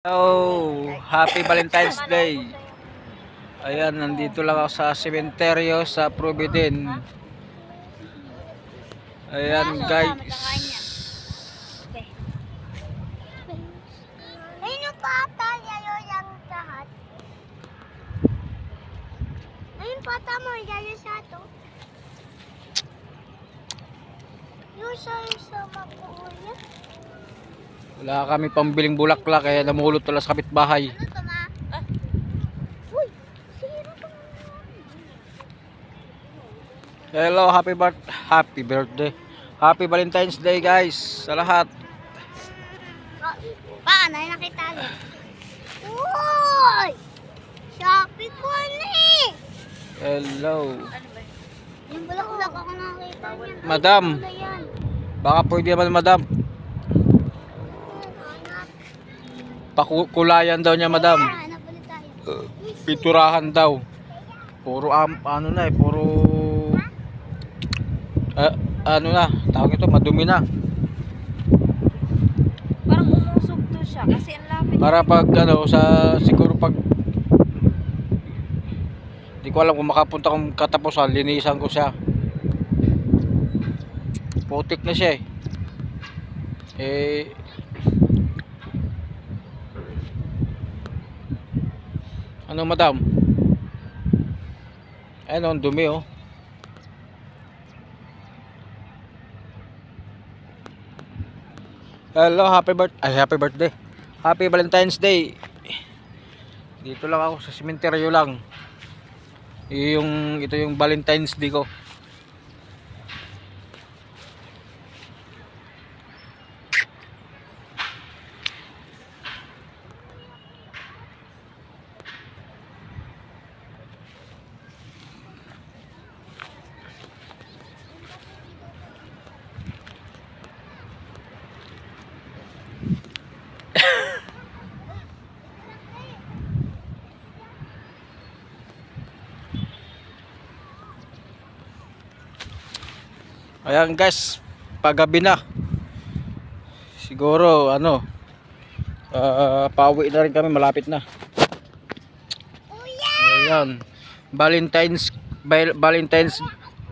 Hello, Happy Valentine's Day. Ayan, nandito lang ako sa sementeryo sa Provident. Ayan guys. Ayun pa tayo yung lahat. Ayun pa tamo yung sa to. Yung sa makuya. Wala kami pambiling bulaklak kaya namulot tulas sa kapitbahay. Ano to ma? Uy, sino to? Hello, happy birthday. Happy Valentine's Day guys sa lahat. Paano yung nakita niyo? Uy! Shopee ko na eh! Hello. Yung bulaklak ako nakita niya. Madam. Baka pwede naman madam. Pakulayan daw niya madam. Piturahan daw. Puro ano na eh, puro ano na, tawag ito, madumi na. Parang umusog to siya kasi ang lapit. Para pag ano, siguro pag di ko alam kung makapunta kong katapusan, linisan ko siya. Putik na siya eh. Ano madam? Ayun, ang dumi oh. Hello, happy birthday. Happy Valentine's Day. Dito lang ako sa sementeryo lang. Ito yung Valentine's Day ko. Ayan guys, paggabi na. Siguro ano, pauwi na rin kami, malapit na. Ayan, Valentine's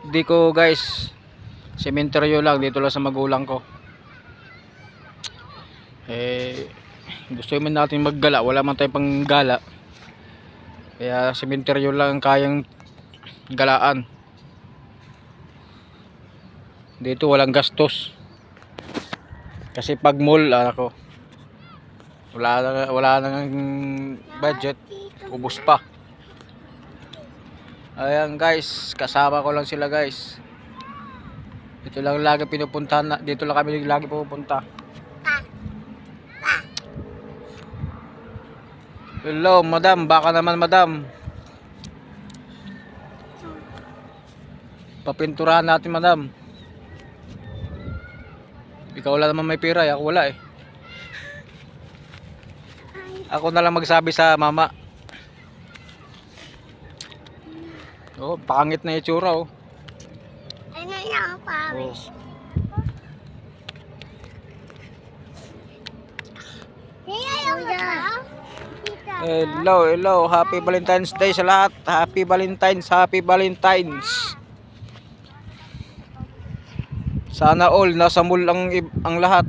Day ko guys. Sementeryo lang, dito lang sa magulang ko. Gusto naman natin maggala, wala man tayong panggala. Kaya sementeryo lang kayang galaan. Dito walang gastos. Kasi pag mall, ako, wala nang budget, ubos pa. Ayan guys, kasama ko lang sila guys. Dito lang lagi pinupuntahan, dito lang kami lagi pupunta. Hello madam, baka naman madam. Papinturahan natin madam. Ikaw wala naman may pera, ako wala eh. Ako na lang magsabi sa mama. Oh, pangit na itsura oh. Ano yung pawis? Hello, happy Valentine's Day sa lahat. Happy Valentine's. Sana all nasa mall ang lahat.